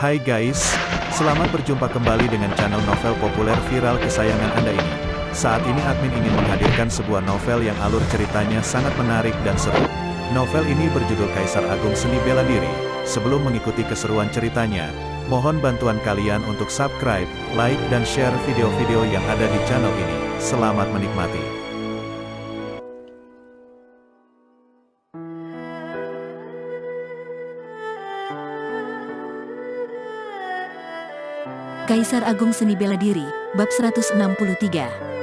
Hai guys, selamat berjumpa kembali dengan channel novel populer viral kesayangan Anda ini. Saat ini admin ingin menghadirkan sebuah novel yang alur ceritanya sangat menarik dan seru. Novel ini berjudul Kaisar Agung Seni Bela Diri. Sebelum mengikuti keseruan ceritanya, mohon bantuan kalian untuk subscribe, like, dan share video-video yang ada di channel ini. Selamat menikmati. Kaisar Agung Seni Bela Diri, Bab 163,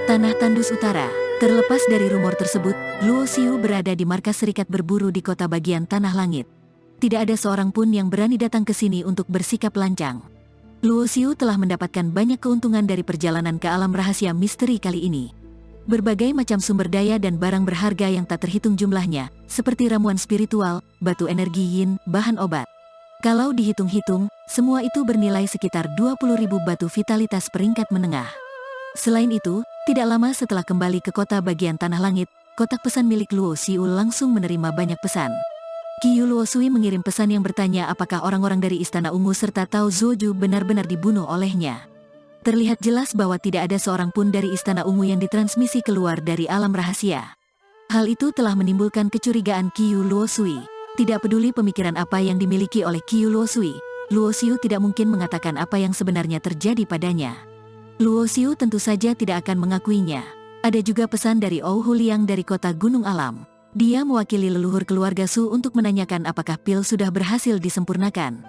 Tanah Tandus Utara. Terlepas dari rumor tersebut, Luo Xiu berada di markas serikat berburu di kota bagian Tanah Langit. Tidak ada seorang pun yang berani datang ke sini untuk bersikap lancang. Luo Xiu telah mendapatkan banyak keuntungan dari perjalanan ke alam rahasia misteri kali ini. Berbagai macam sumber daya dan barang berharga yang tak terhitung jumlahnya, seperti ramuan spiritual, batu energi yin, bahan obat. Kalau dihitung-hitung, semua itu bernilai sekitar 20.000 batu vitalitas peringkat menengah. Selain itu, tidak lama setelah kembali ke kota bagian Tanah Langit, kotak pesan milik Luo Xiu langsung menerima banyak pesan. Qiyu Luo Sui mengirim pesan yang bertanya apakah orang-orang dari Istana Ungu serta Tao Zuoju benar-benar dibunuh olehnya. Terlihat jelas bahwa tidak ada seorang pun dari Istana Ungu yang ditransmisi keluar dari alam rahasia. Hal itu telah menimbulkan kecurigaan Qiyu Luo Sui. Tidak peduli pemikiran apa yang dimiliki oleh Qiyu Luo Sui, Luo Xiu tidak mungkin mengatakan apa yang sebenarnya terjadi padanya. Luo Xiu tentu saja tidak akan mengakuinya. Ada juga pesan dari Ou Huliang dari kota Gunung Alam. Dia mewakili leluhur keluarga Su untuk menanyakan apakah pil sudah berhasil disempurnakan.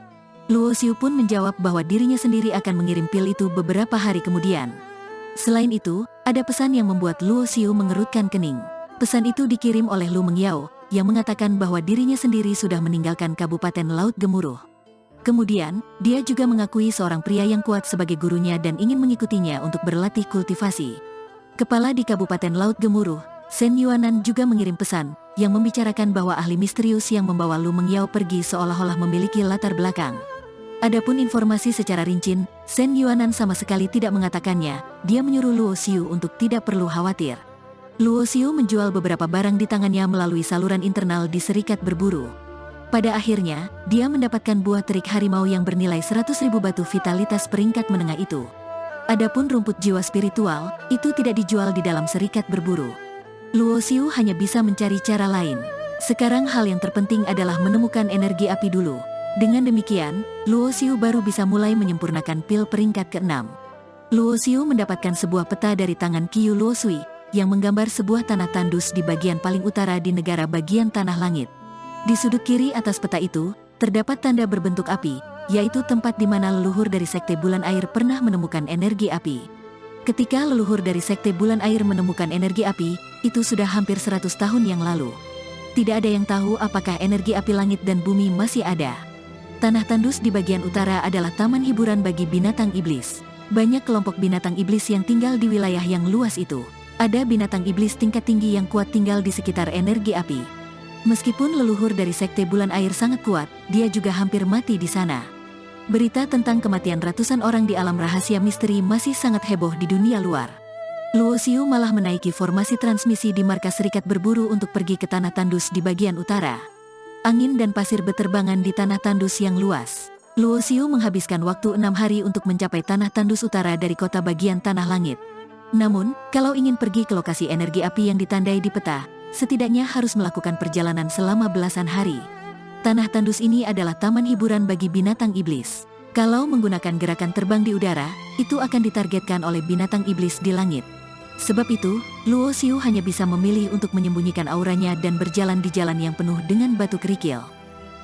Luo Xiu pun menjawab bahwa dirinya sendiri akan mengirim pil itu beberapa hari kemudian. Selain itu, ada pesan yang membuat Luo Xiu mengerutkan kening. Pesan itu dikirim oleh Lu Mengyao, yang mengatakan bahwa dirinya sendiri sudah meninggalkan Kabupaten Laut Gemuruh. Kemudian, dia juga mengakui seorang pria yang kuat sebagai gurunya dan ingin mengikutinya untuk berlatih kultivasi. Kepala di Kabupaten Laut Gemuruh, Shen Yuanan juga mengirim pesan, yang membicarakan bahwa ahli misterius yang membawa Lu Mengyao pergi seolah-olah memiliki latar belakang. Adapun informasi secara rinci, Shen Yuanan sama sekali tidak mengatakannya. Dia menyuruh Luo Xiu untuk tidak perlu khawatir. Luo Xiu menjual beberapa barang di tangannya melalui saluran internal di serikat berburu. Pada akhirnya, dia mendapatkan buah terik harimau yang bernilai 100.000 batu vitalitas peringkat menengah itu. Adapun rumput jiwa spiritual, itu tidak dijual di dalam serikat berburu. Luo Xiu hanya bisa mencari cara lain. Sekarang hal yang terpenting adalah menemukan energi api dulu. Dengan demikian, Luo Xiu baru bisa mulai menyempurnakan pil peringkat ke-6. Luo Xiu mendapatkan sebuah peta dari tangan Qiyu Luo Sui, yang menggambar sebuah tanah tandus di bagian paling utara di negara bagian Tanah Langit. Di sudut kiri atas peta itu, terdapat tanda berbentuk api, yaitu tempat di mana leluhur dari Sekte Bulan Air pernah menemukan energi api. Ketika leluhur dari Sekte Bulan Air menemukan energi api, itu sudah hampir 100 tahun yang lalu. Tidak ada yang tahu apakah energi api langit dan bumi masih ada. Tanah tandus di bagian utara adalah taman hiburan bagi binatang iblis. Banyak kelompok binatang iblis yang tinggal di wilayah yang luas itu. Ada binatang iblis tingkat tinggi yang kuat tinggal di sekitar energi api. Meskipun leluhur dari Sekte Bulan Air sangat kuat, dia juga hampir mati di sana. Berita tentang kematian ratusan orang di alam rahasia misteri masih sangat heboh di dunia luar. Luo Xiu malah menaiki formasi transmisi di markas serikat berburu untuk pergi ke tanah tandus di bagian utara. Angin dan pasir beterbangan di tanah tandus yang luas. Luo Xiu menghabiskan waktu 6 hari untuk mencapai tanah tandus utara dari kota bagian Tanah Langit. Namun, kalau ingin pergi ke lokasi energi api yang ditandai di peta, setidaknya harus melakukan perjalanan selama belasan hari. Tanah tandus ini adalah taman hiburan bagi binatang iblis. Kalau menggunakan gerakan terbang di udara, itu akan ditargetkan oleh binatang iblis di langit. Sebab itu, Luo Xiu hanya bisa memilih untuk menyembunyikan auranya dan berjalan di jalan yang penuh dengan batu kerikil.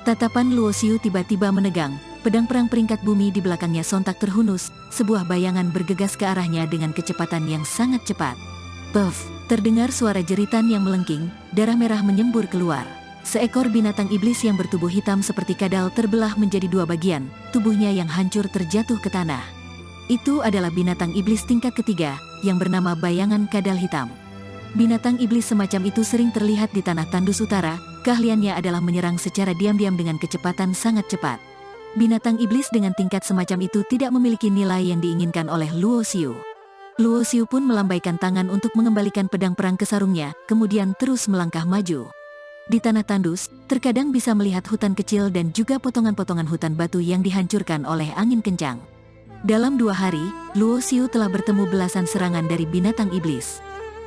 Tatapan Luo Xiu tiba-tiba menegang. Pedang perang peringkat bumi di belakangnya sontak terhunus, sebuah bayangan bergegas ke arahnya dengan kecepatan yang sangat cepat. Puff, terdengar suara jeritan yang melengking, darah merah menyembur keluar. Seekor binatang iblis yang bertubuh hitam seperti kadal terbelah menjadi 2 bagian, tubuhnya yang hancur terjatuh ke tanah. Itu adalah binatang iblis tingkat ketiga, yang bernama bayangan kadal hitam. Binatang iblis semacam itu sering terlihat di tanah tandus utara, keahliannya adalah menyerang secara diam-diam dengan kecepatan sangat cepat. Binatang iblis dengan tingkat semacam itu tidak memiliki nilai yang diinginkan oleh Luo Xiu. Luo Xiu pun melambaikan tangan untuk mengembalikan pedang perang ke sarungnya, kemudian terus melangkah maju. Di tanah tandus, terkadang bisa melihat hutan kecil dan juga potongan-potongan hutan batu yang dihancurkan oleh angin kencang. Dalam 2 hari, Luo Xiu telah bertemu belasan serangan dari binatang iblis.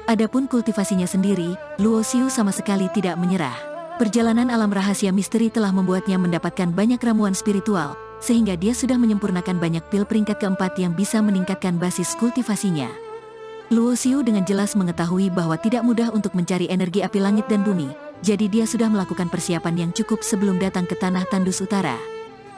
Adapun kultivasinya sendiri, Luo Xiu sama sekali tidak menyerah. Perjalanan alam rahasia misteri telah membuatnya mendapatkan banyak ramuan spiritual, sehingga dia sudah menyempurnakan banyak pil peringkat keempat yang bisa meningkatkan basis kultivasinya. Luo Xiu dengan jelas mengetahui bahwa tidak mudah untuk mencari energi api langit dan bumi, jadi dia sudah melakukan persiapan yang cukup sebelum datang ke tanah tandus utara.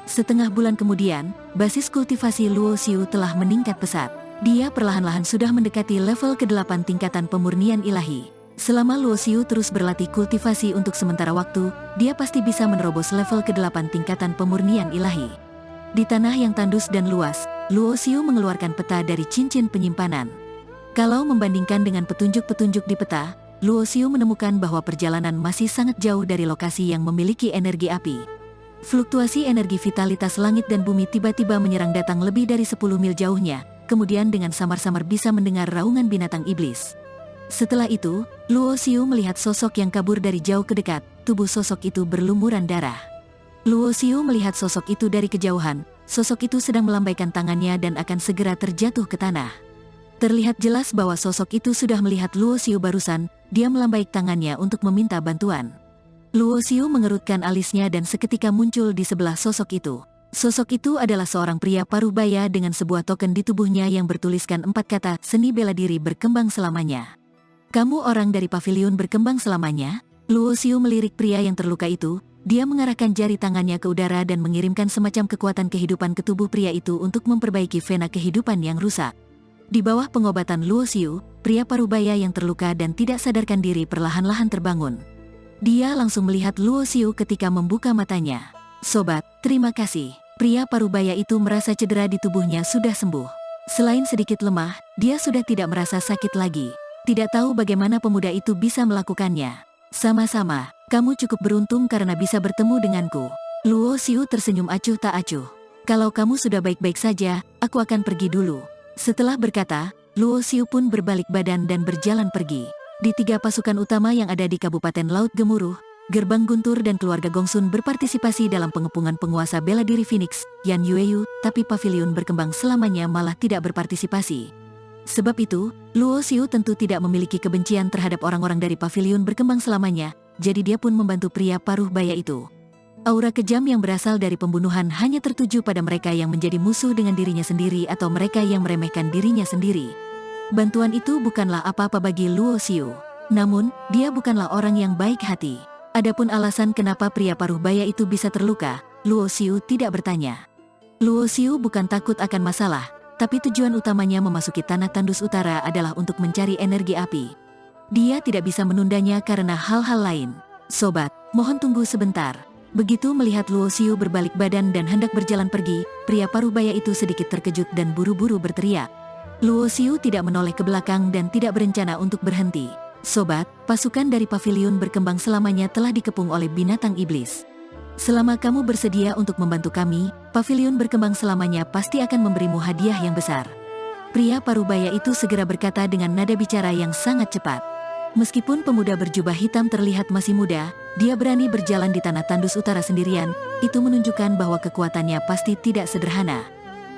Setengah bulan kemudian, basis kultivasi Luo Xiu telah meningkat pesat. Dia perlahan-lahan sudah mendekati level ke-8 tingkatan pemurnian ilahi. Selama Luo Xiu terus berlatih kultivasi untuk sementara waktu, dia pasti bisa menerobos level ke-8 tingkatan pemurnian ilahi. Di tanah yang tandus dan luas, Luo Xiu mengeluarkan peta dari cincin penyimpanan. Kalau membandingkan dengan petunjuk-petunjuk di peta, Luo Xiu menemukan bahwa perjalanan masih sangat jauh dari lokasi yang memiliki energi api. Fluktuasi energi vitalitas langit dan bumi tiba-tiba menyerang datang lebih dari 10 mil jauhnya, kemudian dengan samar-samar bisa mendengar raungan binatang iblis. Setelah itu, Luo Xiu melihat sosok yang kabur dari jauh ke dekat, tubuh sosok itu berlumuran darah. Luo Xiu melihat sosok itu dari kejauhan, sosok itu sedang melambaikan tangannya dan akan segera terjatuh ke tanah. Terlihat jelas bahwa sosok itu sudah melihat Luo Xiu barusan, dia melambaikan tangannya untuk meminta bantuan. Luo Xiu mengerutkan alisnya dan seketika muncul di sebelah sosok itu. Sosok itu adalah seorang pria paruh baya dengan sebuah token di tubuhnya yang bertuliskan 4 kata, seni bela diri berkembang selamanya. Kamu orang dari paviliun berkembang selamanya? Luo Xiu melirik pria yang terluka itu. Dia mengarahkan jari tangannya ke udara dan mengirimkan semacam kekuatan kehidupan ke tubuh pria itu untuk memperbaiki vena kehidupan yang rusak. Di bawah pengobatan Luo Xiu, pria parubaya yang terluka dan tidak sadarkan diri perlahan-lahan terbangun. Dia langsung melihat Luo Xiu ketika membuka matanya. Sobat, terima kasih. Pria parubaya itu merasa cedera di tubuhnya sudah sembuh. Selain sedikit lemah, dia sudah tidak merasa sakit lagi. Tidak tahu bagaimana pemuda itu bisa melakukannya. Sama-sama, kamu cukup beruntung karena bisa bertemu denganku. Luo Xiu tersenyum acuh tak acuh. Kalau kamu sudah baik-baik saja, aku akan pergi dulu. Setelah berkata, Luo Xiu pun berbalik badan dan berjalan pergi. Di 3 pasukan utama yang ada di Kabupaten Laut Gemuruh, Gerbang Guntur dan keluarga Gongsun berpartisipasi dalam pengepungan penguasa bela diri Phoenix, Yan Yueyu, tapi paviliun berkembang selamanya malah tidak berpartisipasi. Sebab itu, Luo Xiu tentu tidak memiliki kebencian terhadap orang-orang dari paviliun berkembang selamanya, jadi dia pun membantu pria paruh baya itu. Aura kejam yang berasal dari pembunuhan hanya tertuju pada mereka yang menjadi musuh dengan dirinya sendiri atau mereka yang meremehkan dirinya sendiri. Bantuan itu bukanlah apa-apa bagi Luo Xiu. Namun, dia bukanlah orang yang baik hati. Adapun alasan kenapa pria paruh baya itu bisa terluka, Luo Xiu tidak bertanya. Luo Xiu bukan takut akan masalah, tapi tujuan utamanya memasuki tanah tandus utara adalah untuk mencari energi api. Dia tidak bisa menundanya karena hal-hal lain. Sobat, mohon tunggu sebentar. Begitu melihat Luo Xiu berbalik badan dan hendak berjalan pergi, pria parubaya itu sedikit terkejut dan buru-buru berteriak. Luo Xiu tidak menoleh ke belakang dan tidak berencana untuk berhenti. Sobat, pasukan dari paviliun berkembang selamanya telah dikepung oleh binatang iblis. Selama kamu bersedia untuk membantu kami, paviliun berkembang selamanya pasti akan memberimu hadiah yang besar. Pria parubaya itu segera berkata dengan nada bicara yang sangat cepat. Meskipun pemuda berjubah hitam terlihat masih muda, dia berani berjalan di tanah tandus utara sendirian, itu menunjukkan bahwa kekuatannya pasti tidak sederhana.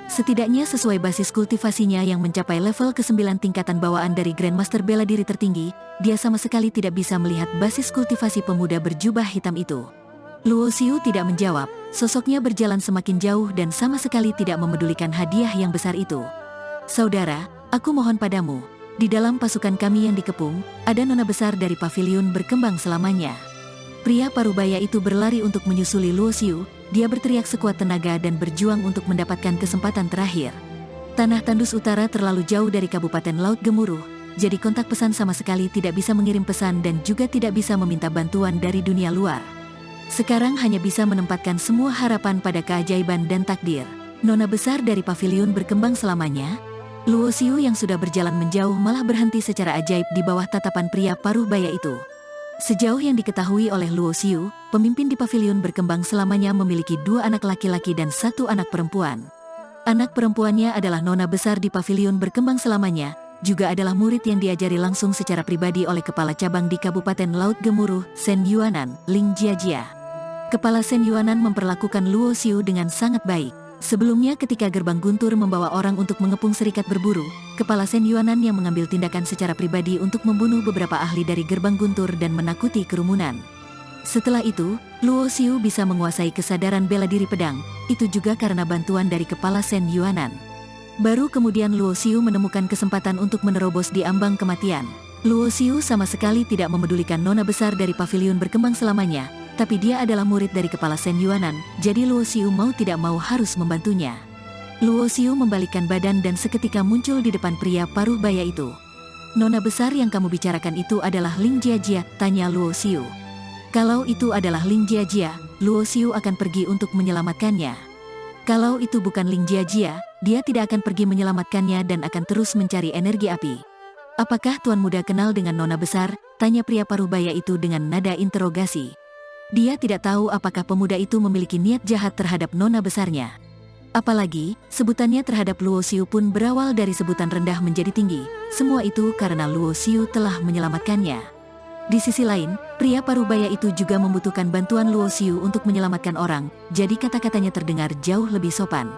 Setidaknya sesuai basis kultivasinya yang mencapai level ke-9 tingkatan bawaan dari Grandmaster bela diri tertinggi, dia sama sekali tidak bisa melihat basis kultivasi pemuda berjubah hitam itu. Luo Xiu tidak menjawab, sosoknya berjalan semakin jauh dan sama sekali tidak memedulikan hadiah yang besar itu. Saudara, aku mohon padamu, di dalam pasukan kami yang dikepung, ada nona besar dari paviliun berkembang selamanya. Pria parubaya itu berlari untuk menyusuli Luo Xiu, dia berteriak sekuat tenaga dan berjuang untuk mendapatkan kesempatan terakhir. Tanah tandus utara terlalu jauh dari Kabupaten Laut Gemuruh, jadi kontak pesan sama sekali tidak bisa mengirim pesan dan juga tidak bisa meminta bantuan dari dunia luar. Sekarang hanya bisa menempatkan semua harapan pada keajaiban dan takdir. Nona besar dari paviliun berkembang selamanya. Luo Xiu yang sudah berjalan menjauh malah berhenti secara ajaib di bawah tatapan pria paruh baya itu. Sejauh yang diketahui oleh Luo Xiu, pemimpin di paviliun berkembang selamanya memiliki 2 anak laki-laki dan 1 anak perempuan. Anak perempuannya adalah nona besar di paviliun berkembang selamanya, juga adalah murid yang diajari langsung secara pribadi oleh Kepala Cabang di Kabupaten Laut Gemuruh, Sen Yuanan, Ling Jiajia. Kepala Sen Yuanan memperlakukan Luo Xiu dengan sangat baik. Sebelumnya ketika Gerbang Guntur membawa orang untuk mengepung serikat berburu, Kepala Sen Yuanan yang mengambil tindakan secara pribadi untuk membunuh beberapa ahli dari Gerbang Guntur dan menakuti kerumunan. Setelah itu, Luo Xiu bisa menguasai kesadaran bela diri pedang, itu juga karena bantuan dari Kepala Sen Yuanan. Baru kemudian Luo Xiu menemukan kesempatan untuk menerobos di ambang kematian. Luo Xiu sama sekali tidak memedulikan nona besar dari pavilion berkembang selamanya, tapi dia adalah murid dari Kepala Sen Yuanan, jadi Luo Xiu mau tidak mau harus membantunya. Luo Xiu membalikkan badan dan seketika muncul di depan pria paruh baya itu. "Nona besar yang kamu bicarakan itu adalah Ling Jiajia?" tanya Luo Xiu. Kalau itu adalah Ling Jiajia, Luo Xiu akan pergi untuk menyelamatkannya. Kalau itu bukan Ling Jiajia, dia tidak akan pergi menyelamatkannya dan akan terus mencari energi api. "Apakah Tuan Muda kenal dengan nona besar?" tanya pria paruh baya itu dengan nada interogasi. Dia tidak tahu apakah pemuda itu memiliki niat jahat terhadap nona besarnya. Apalagi, sebutannya terhadap Luo Xiu pun berawal dari sebutan rendah menjadi tinggi. Semua itu karena Luo Xiu telah menyelamatkannya. Di sisi lain, pria paruh baya itu juga membutuhkan bantuan Luo Xiu untuk menyelamatkan orang, jadi kata-katanya terdengar jauh lebih sopan.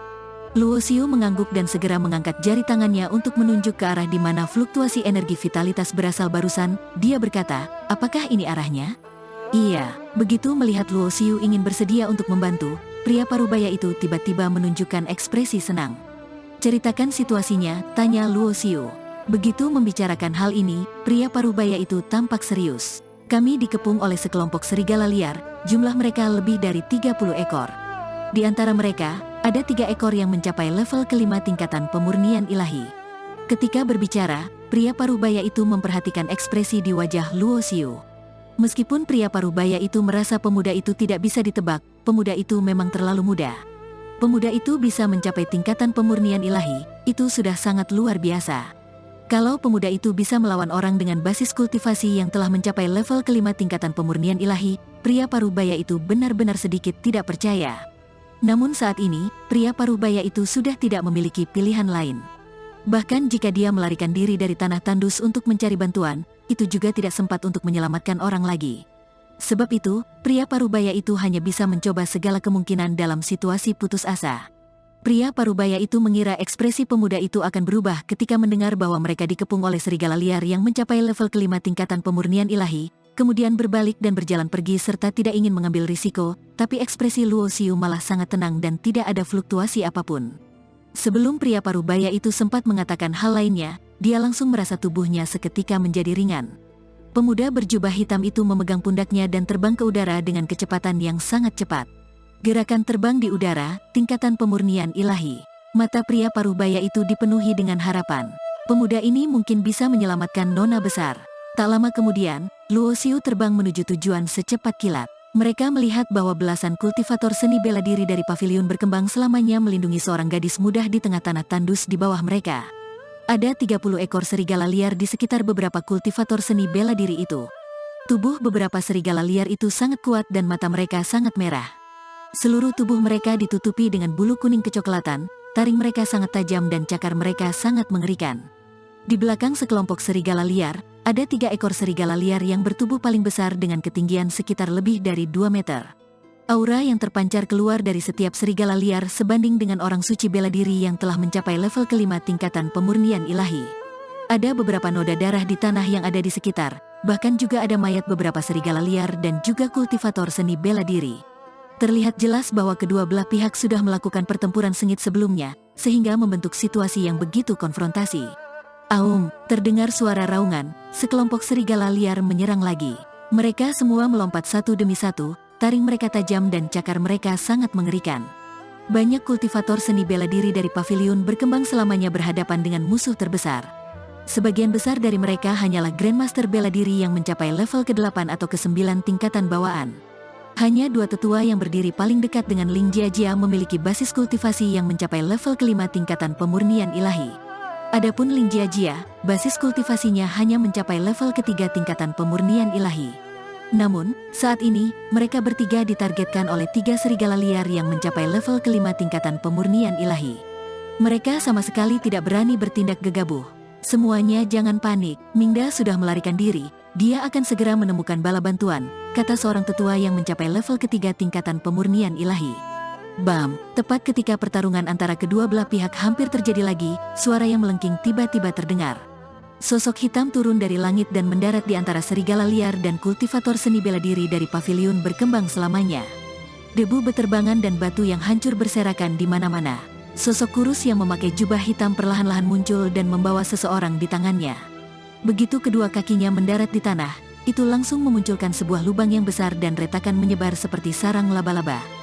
Luo Xiu mengangguk dan segera mengangkat jari tangannya untuk menunjuk ke arah di mana fluktuasi energi vitalitas berasal barusan. Dia berkata, "Apakah ini arahnya?" "Iya." Begitu melihat Luo Xiu ingin bersedia untuk membantu, pria paruh baya itu tiba-tiba menunjukkan ekspresi senang. "Ceritakan situasinya," tanya Luo Xiu. Begitu membicarakan hal ini, pria paruh baya itu tampak serius. "Kami dikepung oleh sekelompok serigala liar, jumlah mereka lebih dari 30 ekor. Di antara mereka, ada 3 ekor yang mencapai level kelima tingkatan pemurnian ilahi." Ketika berbicara, pria paruh baya itu memperhatikan ekspresi di wajah Luo Xiu. Meskipun pria paruh baya itu merasa pemuda itu tidak bisa ditebak, pemuda itu memang terlalu muda. Pemuda itu bisa mencapai tingkatan pemurnian ilahi, itu sudah sangat luar biasa. Kalau pemuda itu bisa melawan orang dengan basis kultivasi yang telah mencapai level kelima tingkatan pemurnian ilahi, pria paruh baya itu benar-benar sedikit tidak percaya. Namun saat ini, pria paruh baya itu sudah tidak memiliki pilihan lain. Bahkan jika dia melarikan diri dari tanah tandus untuk mencari bantuan, itu juga tidak sempat untuk menyelamatkan orang lagi. Sebab itu, pria paruh baya itu hanya bisa mencoba segala kemungkinan dalam situasi putus asa. Pria paruh baya itu mengira ekspresi pemuda itu akan berubah ketika mendengar bahwa mereka dikepung oleh serigala liar yang mencapai level kelima tingkatan pemurnian ilahi, kemudian berbalik dan berjalan pergi serta tidak ingin mengambil risiko, tapi ekspresi Luo Xiu malah sangat tenang dan tidak ada fluktuasi apapun. Sebelum pria paruh baya itu sempat mengatakan hal lainnya, dia langsung merasa tubuhnya seketika menjadi ringan. Pemuda berjubah hitam itu memegang pundaknya dan terbang ke udara dengan kecepatan yang sangat cepat. Gerakan terbang di udara, tingkatan pemurnian ilahi. Mata pria paruh baya itu dipenuhi dengan harapan. Pemuda ini mungkin bisa menyelamatkan nona besar. Tak lama kemudian, Luo Xiu terbang menuju tujuan secepat kilat. Mereka melihat bahwa belasan kultivator seni bela diri dari pavilion berkembang selamanya melindungi seorang gadis muda di tengah tanah tandus di bawah mereka. Ada 30 ekor serigala liar di sekitar beberapa kultivator seni bela diri itu. Tubuh beberapa serigala liar itu sangat kuat dan mata mereka sangat merah. Seluruh tubuh mereka ditutupi dengan bulu kuning kecoklatan, taring mereka sangat tajam dan cakar mereka sangat mengerikan. Di belakang sekelompok serigala liar, ada 3 ekor serigala liar yang bertubuh paling besar dengan ketinggian sekitar lebih dari 2 meter. Aura yang terpancar keluar dari setiap serigala liar sebanding dengan orang suci bela diri yang telah mencapai level kelima tingkatan pemurnian ilahi. Ada beberapa noda darah di tanah yang ada di sekitar, bahkan juga ada mayat beberapa serigala liar dan juga kultivator seni bela diri. Terlihat jelas bahwa kedua belah pihak sudah melakukan pertempuran sengit sebelumnya, sehingga membentuk situasi yang begitu konfrontasi. Aum, terdengar suara raungan, sekelompok serigala liar menyerang lagi. Mereka semua melompat satu demi satu, taring mereka tajam dan cakar mereka sangat mengerikan. Banyak kultivator seni bela diri dari pavilion berkembang selamanya berhadapan dengan musuh terbesar. Sebagian besar dari mereka hanyalah Grandmaster bela diri yang mencapai level ke-8 atau ke-9 tingkatan bawaan. Hanya 2 tetua yang berdiri paling dekat dengan Ling Jiajia memiliki basis kultivasi yang mencapai level ke-5 tingkatan pemurnian ilahi. Adapun Ling Jiajia, basis kultivasinya hanya mencapai level ke-3 tingkatan pemurnian ilahi. Namun, saat ini, mereka bertiga ditargetkan oleh 3 serigala liar yang mencapai level ke-5 tingkatan pemurnian ilahi. Mereka sama sekali tidak berani bertindak gegabah. Semuanya jangan panik, Mingda sudah melarikan diri. Dia akan segera menemukan bala bantuan, kata seorang tetua yang mencapai level ketiga tingkatan pemurnian ilahi. Bam, tepat ketika pertarungan antara kedua belah pihak hampir terjadi lagi, suara yang melengking tiba-tiba terdengar. Sosok hitam turun dari langit dan mendarat di antara serigala liar dan kultivator seni bela diri dari paviliun berkembang selamanya. Debu beterbangan dan batu yang hancur berserakan di mana-mana. Sosok kurus yang memakai jubah hitam perlahan-lahan muncul dan membawa seseorang di tangannya. Begitu kedua kakinya mendarat di tanah, itu langsung memunculkan sebuah lubang yang besar dan retakan menyebar seperti sarang laba-laba.